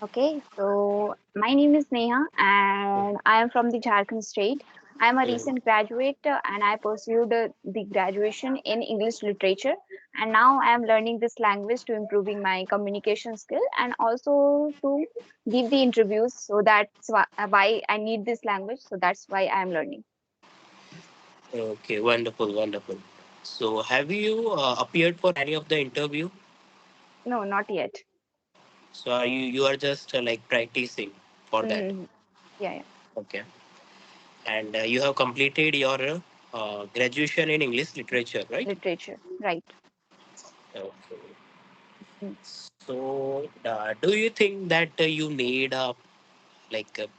Okay, so my name is Neha and I am from the Jharkhand state. I am a Mm. recent graduate and I pursued the graduation in English literature, and now I am learning this language to improving my communication skill and also to give the interviews. So that's why I need this language. So that's why I am learning. Okay, wonderful, wonderful. So, have you appeared for any of the interview? No, not yet. So, are you just like practicing for that? Hmm. Yeah, yeah, Okay, and you have completed your graduation in English literature, right? literature, right. Okay. Mm. So, do you think that you need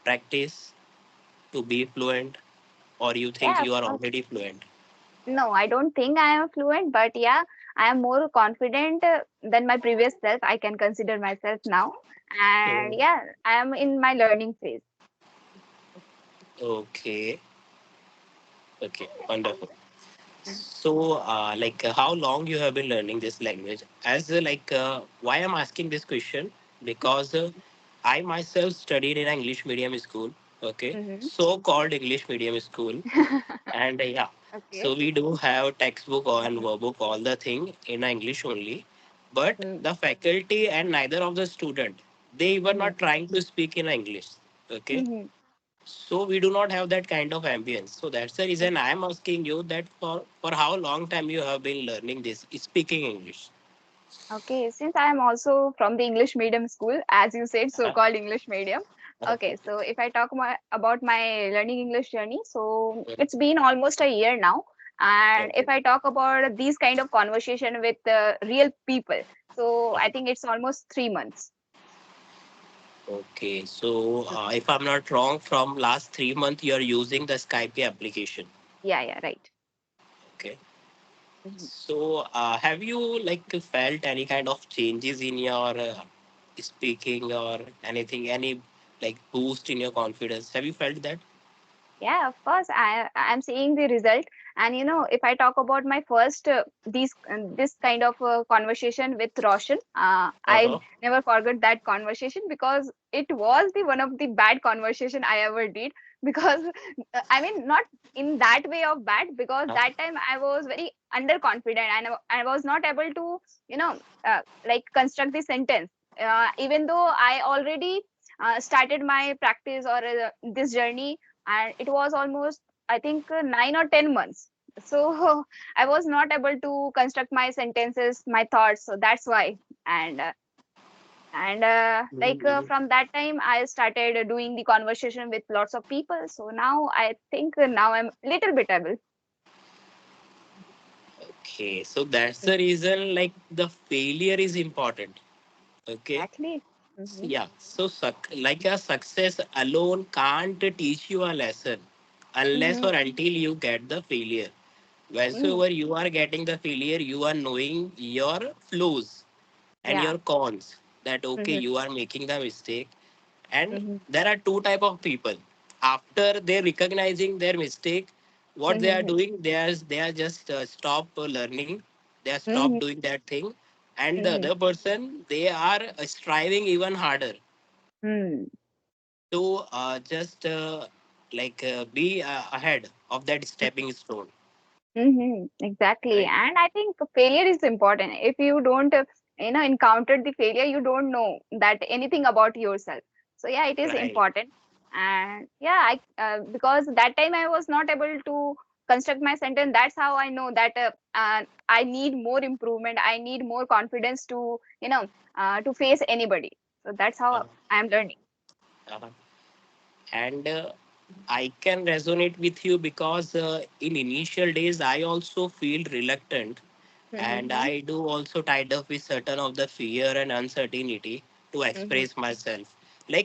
practice to be fluent, or you think Yeah, of you are course. already fluent? No, I don't think I am fluent, but yeah, I am more confident than my previous self. I can consider myself now. And Mm. yeah, I am in my learning phase. Okay, okay, wonderful. Mm. So, how long you have been learning this language? Why I'm asking this question? Because I myself studied in an English medium school. Okay, Mm-hmm. so-called English medium school, and yeah, Okay. so we do have textbook and workbook, all the thing in English only. But Mm-hmm. the faculty and neither of the student, they were Mm-hmm. not trying to speak in English. Okay, Mm-hmm. so we do not have that kind of ambience. So that's the reason I am asking you that for how long time you have been learning this speaking English. Okay, since I am also from the English medium school, as you said, Uh-huh. so-called English medium. Okay. Okay, so if I talk about my learning English journey, so it's been almost a year now. And if Okay. I talk about these kind of conversation with real people, so I Uh-huh. think it's almost 3 months. Okay. So if I'm not wrong, from last 3 months you are using the Skype application. Yeah, yeah, right. Okay. Mhm. So have you felt any kind of changes in your speaking or anything, any boost in your confidence? Have you felt that? Yeah, of course. I'm seeing the result, and if I talk about my first this kind of conversation with Roshan, I Uh-huh. never forgot that conversation because it was the one of the bad conversation I ever did. Because I mean, not in that way of bad, because Uh-huh. that time I was very underconfident and I was not able to like construct the sentence. Even though I already started my practice or this journey, and it was almost, I think, 9 or 10 months. So I was not able to construct my sentences, my thoughts, so that's why. And from that time I started doing the conversation with lots of people, so now I think now I'm little bit able. Okay, so that's the reason the failure is important. Okay, Exactly. Hmm. yeah. So a success alone can't teach you a lesson unless Hmm. or until you get the failure. Hmm. Wheresoever you are getting the failure, you are knowing your flaws and Yeah. your cons. That okay, Hmm. you are making the mistake, and Hmm. there are two type of people. After they recognizing their mistake, what they are Hmm. doing, they are just stop learning, they are stop Hmm. doing that thing, and the Hmm. other person, they are striving even harder Hmm. to just be ahead of that stepping stone. Exactly. Right. And I think failure is important. If you don't, encounter the failure, you don't know that anything about yourself. So yeah, it is Right. important. And yeah, because that time I was not able to construct my sentence. That's how I know that I need more improvement. I need more confidence to, to face anybody. So that's how Uh, I'm learning. uh, and I can resonate with you because in initial days I also feel reluctant, and Mm-hmm. I do also tied up with certain of the fear and uncertainty to Mm-hmm. express myself.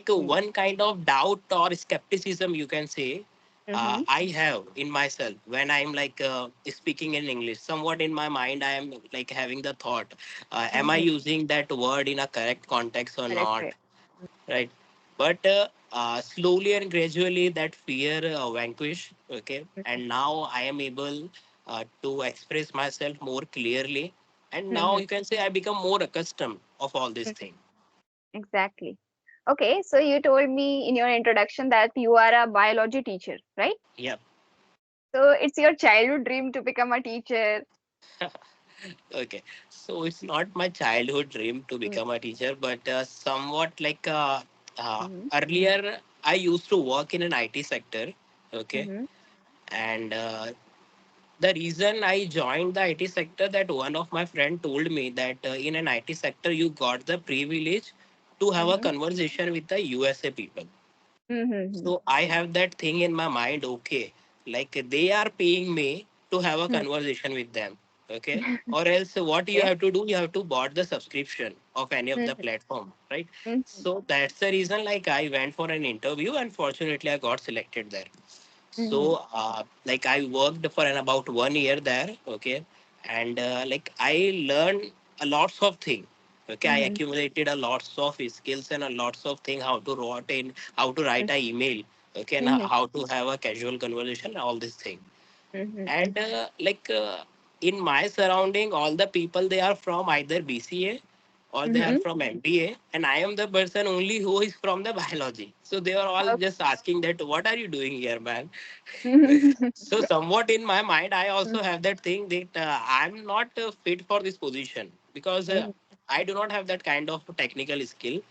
One kind of doubt or skepticism, you can say, Mm-hmm. I have in myself when I'm speaking in English. Somewhat in my mind, I am having the thought, am I Mm-hmm. using that word in a correct context or Correct, not? correct. Right. But slowly and gradually that fear vanquished. Okay, and now I am able to express myself more clearly, and now Mm-hmm. you can say I become more accustomed of all these things. Exactly. Okay, so you told me in your introduction that you are a biology teacher, right? Yeah. So it's your childhood dream to become a teacher. Okay. So it's not my childhood dream to Mm, become a teacher, but somewhat like mhm, earlier I used to work in an IT sector. Okay. mhm, And the reason I joined the IT sector, that one of my friend told me that in an IT sector you got the privilege to have a mhm, conversation with the USA people. mhm, So I have that thing in my mind. Okay, like they are paying me to have a mhm. conversation with them. Okay, or else what you Okay. have to do, you have to bought the subscription of any of the Mhm, platform, right? mhm, So that's the reason. Like I went for an interview, and fortunately I got selected there. mhm, So, like I worked for an about 1 year there, okay, and like I learned a lots of things. Okay, I mhm, accumulated a lots of skills and a lots of things, how to write in, how to write mhm, a email, okay, and mhm, how to have a casual conversation, all these things. mhm, And in my surrounding, all the people they are from either BCA or they are mhm, from MBA, and I am the person only who is from the biology. So they are all just asking that, what are you doing here, man? okay. So somewhat in my mind, I also have that thing that I'm not fit for this position because Mhm, I do not have that kind of technical skill.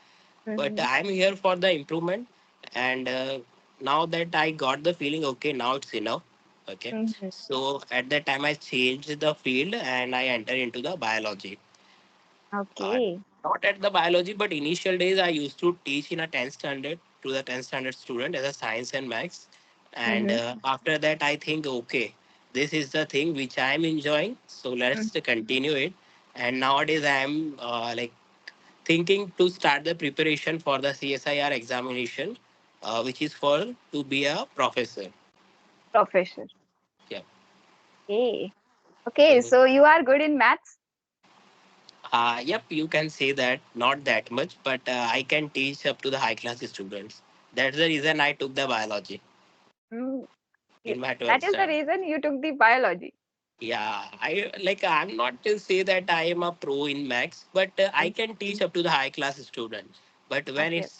But mhm, I'm here for the improvement, and now that I got the feeling, okay, now it's enough. Okay, mhm. so at that time I changed the field and I entered into the biology. Uh, Okay. Not at the biology, but initial days I used to teach in a 10th standard to the 10th standard student as a science and maths. And Mhm, after that, I think, okay, this is the thing which I am enjoying. So let's mhm. continue it. And nowadays, I am like thinking to start the preparation for the CSIR examination, which is for to be a professor. Professor. Yeah. Okay. Okay, Mhm. so you are good in maths? Yep, you can say that, not that much, but I can teach up to the high class students. That's the reason I took the biology Mm, in my that 12th is the standard. reason you took the biology. Yeah, I'm not to say that I am a pro in maths, but I Mm, can teach up to the high class student. But okay.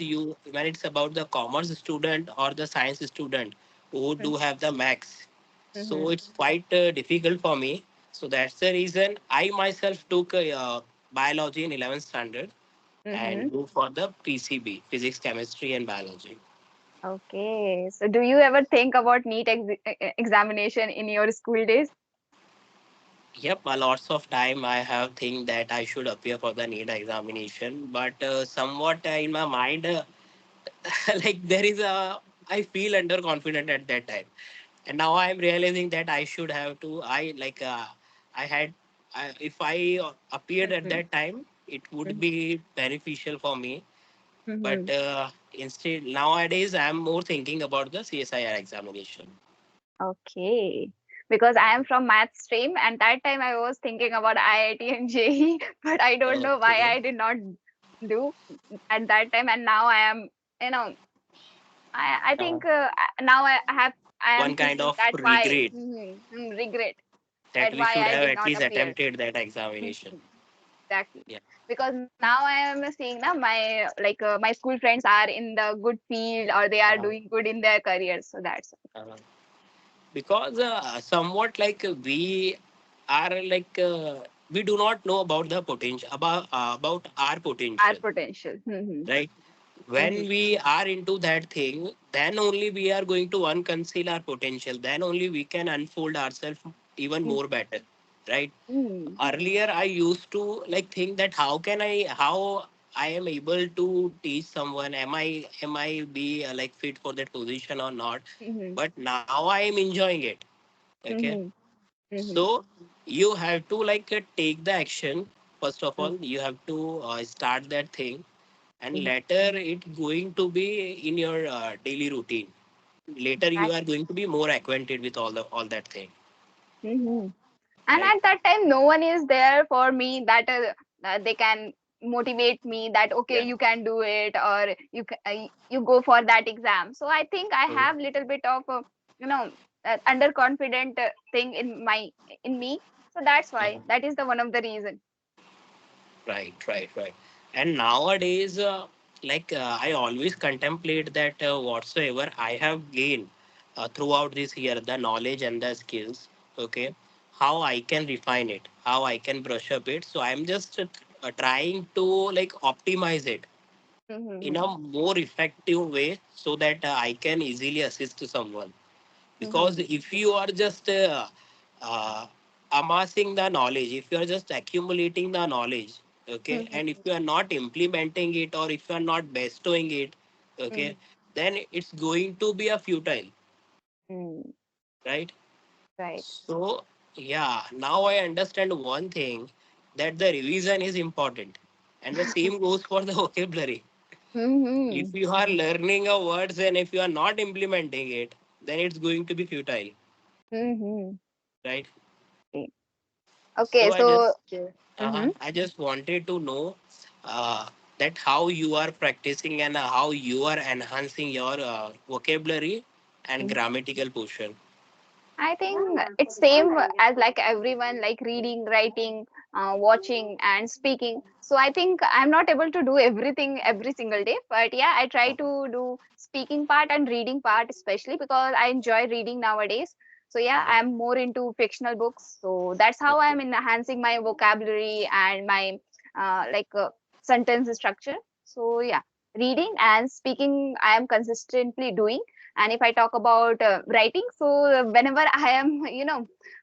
when it's about the commerce student or the science student who Mm, do have the maths, so mhm, it's quite difficult for me. So that's the reason I myself took biology in 11th standard and mhm. go for the PCB, physics, chemistry, and biology. Okay. So do you ever think about NEET examination in your school days? Yep, a lots of time I have think that I should appear for the NEET examination, but somewhat in my mind, like there is a, I feel underconfident at that time, and now I am realizing that I should have to. I had, if I appeared at Mhm, that time, it would mhm, be beneficial for me. But mhm. instead, nowadays I am more thinking about the CSIR examination. Okay. Because I am from math stream, and that time I was thinking about IIT and JEE, but I don't know why Okay. I did not do at that time. And now I am, you know, I Uh, think now I am One kind thinking of that why regret regret that that we why should I have did at not least appear. attempted that examination. Mhm. Exactly. Yeah. Because now I am seeing now my school friends are in the good field or they are Uh, doing good in their careers. So that's uh, because somewhat like we are like we do not know about the potential about our our potential, potential. right? When Mhm, we are into that thing, then only we are going to unconceal our potential, then only we can unfold ourselves even mhm, more better, right? mhm, Earlier I used to like think that how I am able to teach someone, am I be like fit for that position or not. mhm, But now I am enjoying it. Okay, mhm, so mhm, you have to like take the action. First of mhm. all, you have to start that thing, and Mhm. later it going to be in your daily routine. Later you are Exactly. going to be more acquainted with all that thing, Mhm. And right? at that time, no one is there for me that they can motivate me that okay, Yeah. you can do it or you go for that exam. So I think I Mm. have little bit of you know underconfident thing in me. So that's Uh, why that is the one of the reason. right, right, right. And nowadays, like I always contemplate that whatsoever I have gained throughout this year, the knowledge and the skills, okay, how I can refine it, how I can brush up it. So I'm just trying to like optimize it in Mm-hmm. a more effective way so that I can easily assist someone. Because Mm-hmm. if you are just uh, amassing the knowledge, if you are just accumulating the knowledge, okay, and if Mm-hmm. you are not implementing it or if you are not bestowing it, Mm-hmm. okay, then it's going to be a futile, Mm. right? Right. So yeah, now I understand one thing, that the revision is important, and the same goes for the vocabulary. Mm-hmm. If you are learning a words and if you are not implementing it, then it's going to be futile, Mm-hmm. right? Okay. So Okay, so mm-hmm. I just wanted to know uh, that how you are practicing and how you are enhancing your vocabulary and grammatical portion. I think it's same as like everyone, like reading, writing, watching, and speaking. So I think I'm not able to do everything every single day, but yeah, I try to do speaking part and reading part, especially because I enjoy reading nowadays. So yeah, Mhm. I'm more into fictional books. So that's how Okay. I'm enhancing my vocabulary and my sentence structure. So yeah, reading and speaking, I am consistently doing. And if I talk about writing, so whenever I am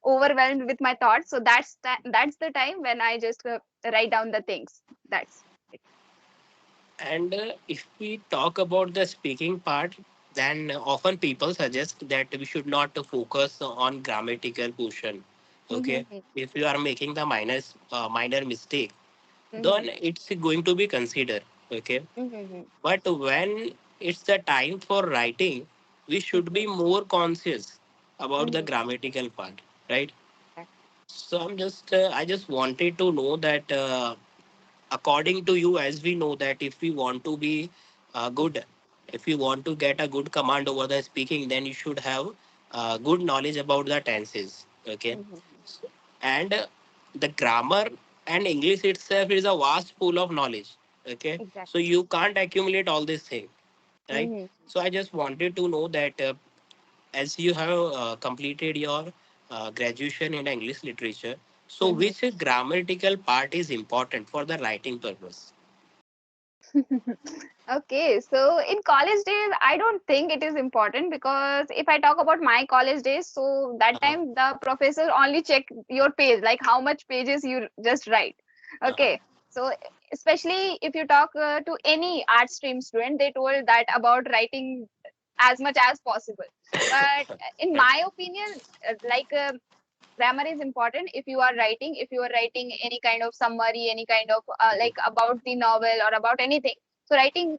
overwhelmed with my thoughts, so that's the time when I just write down the things. That's it. And if we talk about the speaking part, then often people suggest that we should not focus on grammatical portion. Okay, Mm-hmm. if you are making the minor mistake, Mm-hmm. then it's going to be considered. Okay, Mm-hmm. but when it's the time for writing, we should be more conscious about the Mm-hmm. grammatical part, right? Exactly. So I just wanted to know that according to you, as we know that if we want to be good, if you want to get a good command over the speaking, then you should have good knowledge about the tenses. Okay, Mm-hmm. and the grammar and English itself is a vast pool of knowledge. Okay, so Exactly. you can't accumulate all these things, right? Mm-hmm. So I just wanted to know that as you have completed your graduation in English literature, so Mm-hmm. which grammatical part is important for the writing purpose? Okay, so in college days, I don't think it is important because if I talk about my college days, so that Uh-huh. time the professor only check your page, like how much pages you just write. Uh-huh. Okay, so especially if you talk to any art stream student, they told that about writing as much as possible. But in Right. my opinion, grammar is important if you are writing, if you are writing any kind of summary, any kind of Mhm. about the novel or about anything. So writing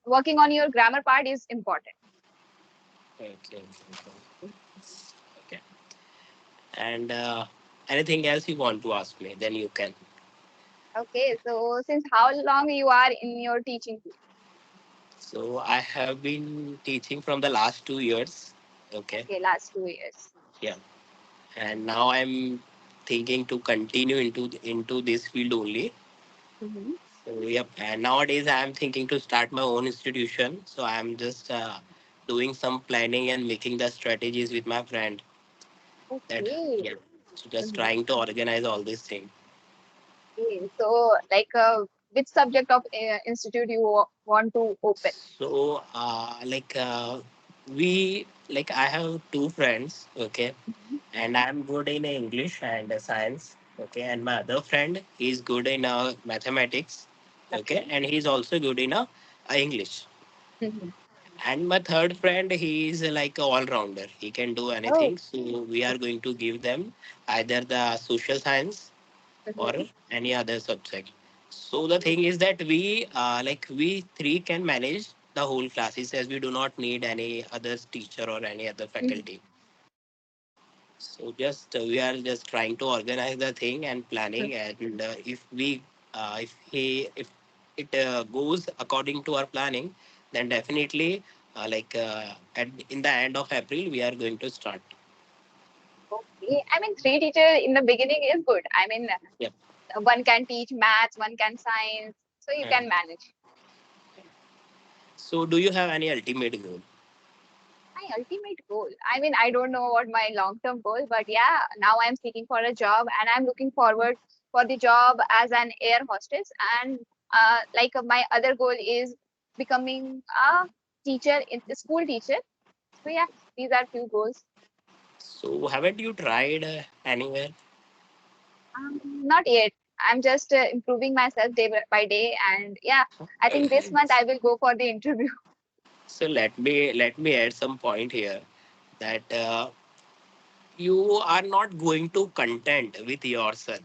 working on your grammar part is important. Okay. Okay. Okay. And anything else you want to ask me, then you can. Okay, so since how long you are in your teaching field? So I have been teaching from the last 2 years. Okay. Okay, last 2 years. Yeah. And now I'm thinking to continue into this field only. Mm-hmm. So yep. And nowadays I'm thinking to start my own institution. So I'm just doing some planning and making the strategies with my friend. That Okay. yeah. So just Mm-hmm. trying to organize all these things. Okay, so which subject of institute you want to open? So, I have two friends, okay, Mm-hmm. and I'm good in English and science, okay, and my other friend is good in mathematics, okay, Okay. and he's also good in English. Mm-hmm. And my third friend, he is like a all-rounder. He can do Oh. anything. So we are going to give them either the social science or Mm-hmm. any other subject. So the thing is that we three can manage the whole classes as we do not need any other teacher or any other Mm-hmm. faculty. So just we are just trying to organize the thing and planning, and if it goes according to our planning, then definitely in the end of April we are going to start. Okay. I mean, three teacher in the beginning is good. I mean, Yep. one can teach maths, one can science, so you can manage. So, do you have any ultimate goal? My ultimate goal. I mean, I don't know what my long-term goal, but yeah, now I'm seeking for a job and I'm looking forward for the job as an air hostess. And my other goal is becoming a teacher in a school teacher. So yeah, these are few goals. So, haven't you tried anywhere? Not yet. I'm just improving myself day by day, and yeah, I think this month I will go for the interview. So let me add some point here that you are not going to content with yourself.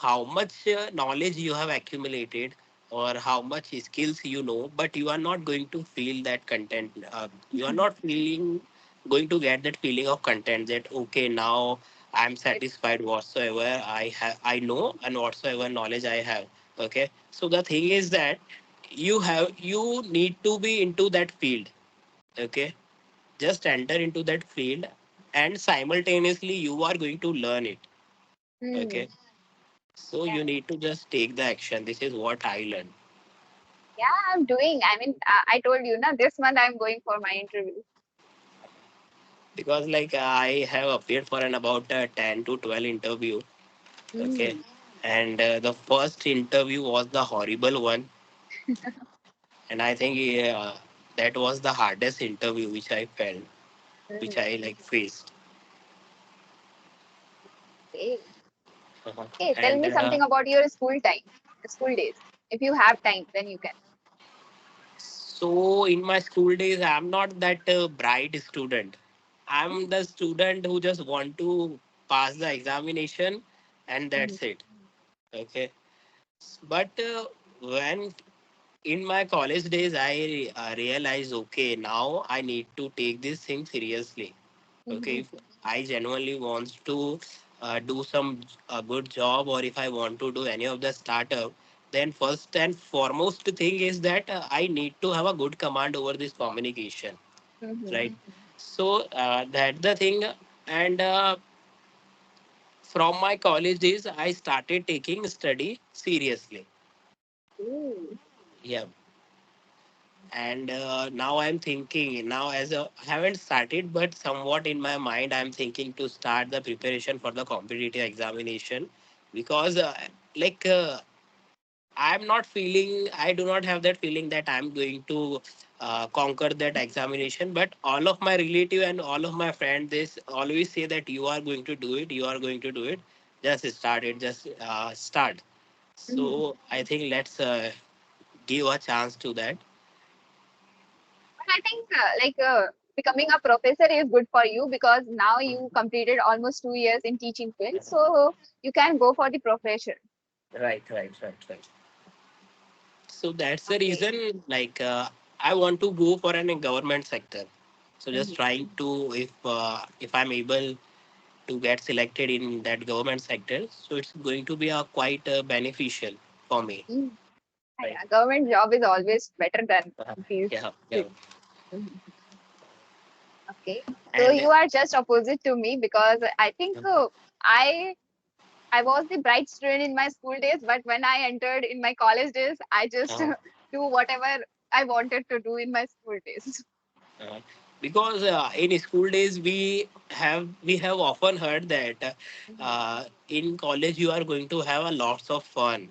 How much knowledge you have accumulated or how much skills you know, but you are not going to feel that content. You are not feeling going to get that feeling of content that okay, now I'm It, satisfied whatsoever I know and whatsoever knowledge I have. Okay, so the thing is that you need to be into that field. Okay, just enter into that field and simultaneously you are going to learn it. hmm, Okay, so yeah, you need to just take the action. This is what I learned. yeah, I'm doing. I mean, I told you, na, this month I'm going for my interview. Because I have appeared for an about 10 to 12 interview. Okay, Hmm. and the first interview was the horrible one, and I think that was the hardest interview which I felt, which Hmm. I faced. Okay. Uh-huh. Okay, tell And me something about your school time, school days. If you have time, then you can. so in my school days, I'm not that bright student. I'm the student who just want to pass the examination, and Mm-hmm. that's it. Okay, but when in my college days I realized okay, now I need to take this thing seriously. Okay, Mm-hmm. if I genuinely wants to do some good job, or if I want to do any of the startup, then first and foremost thing is that I need to have a good command over this communication, Mm-hmm. right? So that's the thing. And from my college days I started taking study seriously. Ooh. Yeah. And now I'm thinking now as a I haven't started, but somewhat in my mind I'm thinking to start the preparation for the competitive examination, because like uh, I'm not feeling, I do not have that feeling that I'm going to conquer that examination. But all of my relative and all of my friends, they always say that you are going to do it, you are going to do it. Just start it, just start. Mm-hmm. So I think let's give a chance to that. But I think becoming a professor is good for you because now you completed almost 2 years in teaching field, so you can go for the profession. Right, right, right, right. So that's the Okay. reason. I want to go for an government sector. So just Mm-hmm. trying to if I'm able to get selected in that government sector, so it's going to be a quite beneficial for me. Mm. Right. Yeah, government job is always better than these. Yeah, yeah. Things. Mhm. Okay. So And you are just opposite to me because I think I I was the bright student in my school days, but when I entered in my college days, I just uh, do whatever I wanted to do in my school days. uh, because in school days we have often heard that Mhm. in college you are going to have a lots of fun.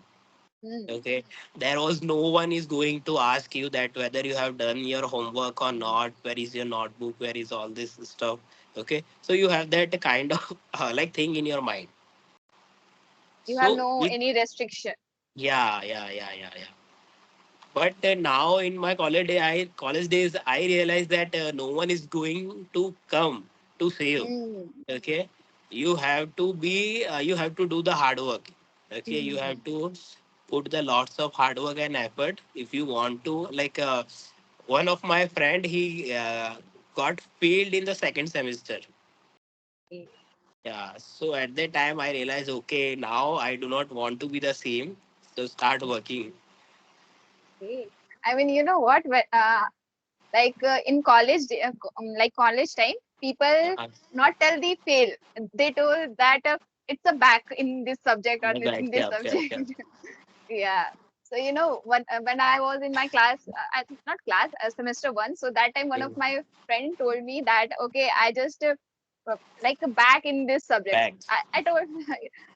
Mm. Okay, there was no one is going to ask you that whether you have done your homework or not, where is your notebook, where is all this stuff. Okay, so you have that kind of thing in your mind. You have So no with any restriction. yeah, yeah, yeah, yeah, yeah. But now in my college days, I realized that no one is going to come to save. Mm. Okay, you have to do the hard work. Okay, you Mhm. have to put the lots of hard work and effort if you want to one of my friend, he got failed in the second semester. Okay. Yeah, so at that time I realized okay, now I do not want to be the same, so start working. Okay. I mean, you know what? In college, like college time, people uh, not tell the fail. They told that it's a back in this subject or right, in this yeah, yeah, subject. yeah. Yeah. So when I was in my class, not class, semester one. So that time one of Mm. my friend told me that okay, I just like back in this subject. Back. I told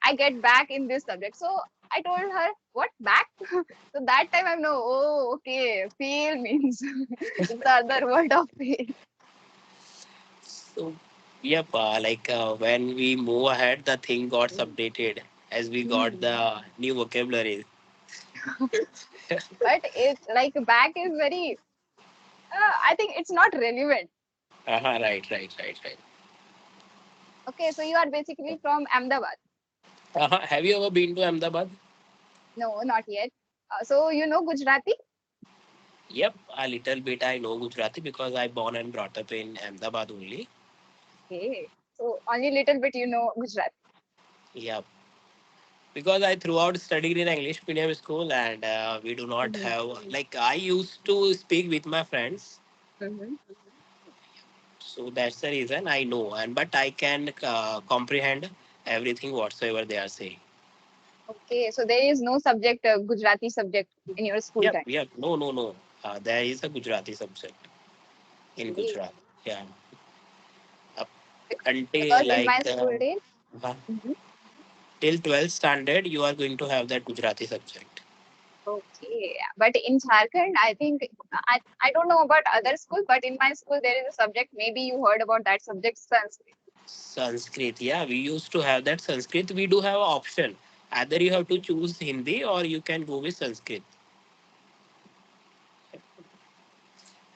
I get back in this subject. So I told her what back. So that time I know. Oh, okay. Fail means it's the other word of fail. So, yep, when we move ahead, the thing got updated as we got Hmm. the new vocabulary. But it like back is very. I think it's not relevant. Right, right, right, right. Okay, so you are basically from Ahmedabad. Have you ever been to Ahmedabad? No, not yet. So you know Gujarati? Yep, a little bit I know Gujarati because I born and brought up in Ahmedabad only. Okay. So only little bit you know Gujarati. Yep, because I throughout studied in English medium school and we do not Mm-hmm. have like I used to speak with my friends, Mm-hmm. so that's the reason I know and but I can comprehend everything whatsoever they are saying. Okay. So there is no subject, Gujarati subject in your school Yep, time. yep. No, no, no. There is a Gujarati subject in Okay. Gujarat. Yeah. Up Bec- until Because in my school days. uh, Mhm. till 12th standard, you are going to have that Gujarati subject. Okay. But in Jharkhand, I think I don't know about other school, but in my school there is a subject. Maybe you heard about that subject, Sanskrit. Sanskrit. Yeah, we used to have that Sanskrit. We do have an option. Either you have to choose Hindi or you can go with Sanskrit.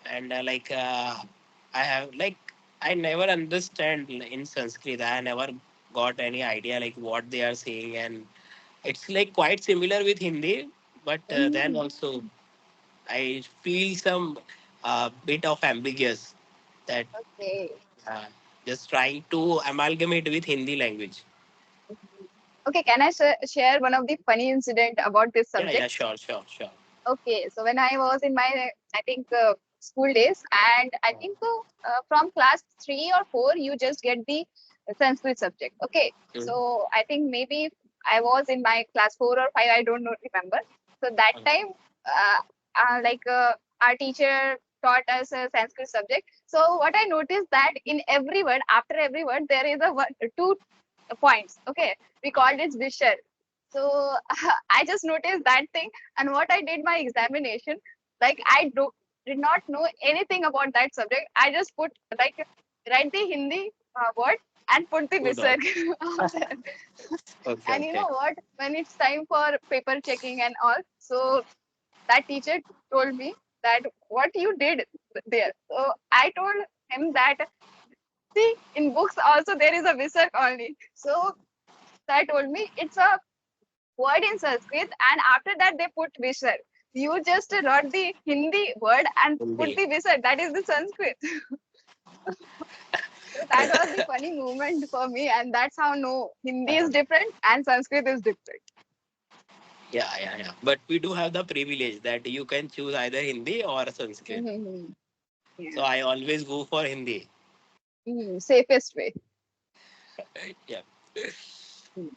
And I have like I never understand in Sanskrit. I never got any idea like what they are saying, and it's like quite similar with Hindi, but then Mm, also I feel some bit of ambiguous that okay. uh, just trying to amalgamate with Hindi language. Mhm. Okay. Can I share one of the funny incident about this Yeah, subject? yeah, sure, sure, sure. Okay, so when I was in my, I think, school days, and I think from class three or four, you just get the Sanskrit subject. Okay, Mm. so I think maybe I was in my class four or five, I don't know, remember. So that time, uh, like our teacher taught us a Sanskrit subject. So what I noticed that in every word, after every word, there is a one, two points. Okay, we called it Visher. So I just noticed that thing, and what I did my examination, like did not know anything about that subject. I just put like write the Hindi word and put the Good on. visarg after. Okay, And you okay. know what? When it's time for paper checking and all, so that teacher told me that what you did there. So I told him that see in books also there is a visarg only. So I told me it's a word in Sanskrit, and after that they put Visar. You just wrote the Hindi word and put Hindi. the Visar. That is the Sanskrit. So that was the funny moment for me, and that's how no Hindi is Uh, different and Sanskrit is different. yeah, yeah, yeah. But we do have the privilege that you can choose either Hindi or Sanskrit. Mm-hmm. So Yeah. I always go for Hindi. Safest way. Yeah. Mm.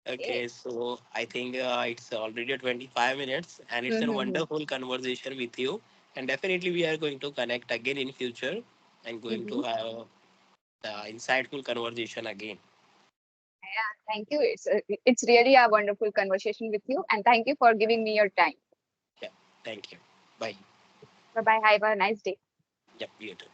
Okay. Okay, so I think it's already 25 minutes and it's a Mm-hmm. wonderful conversation with you. And definitely we are going to connect again in future and going Mm-hmm. to have insightful conversation again. Yeah. Thank you. It's really a wonderful conversation with you, and thank you for giving me your time. Yeah, thank you. Bye. Bye bye. Have a nice day. Yep, you too.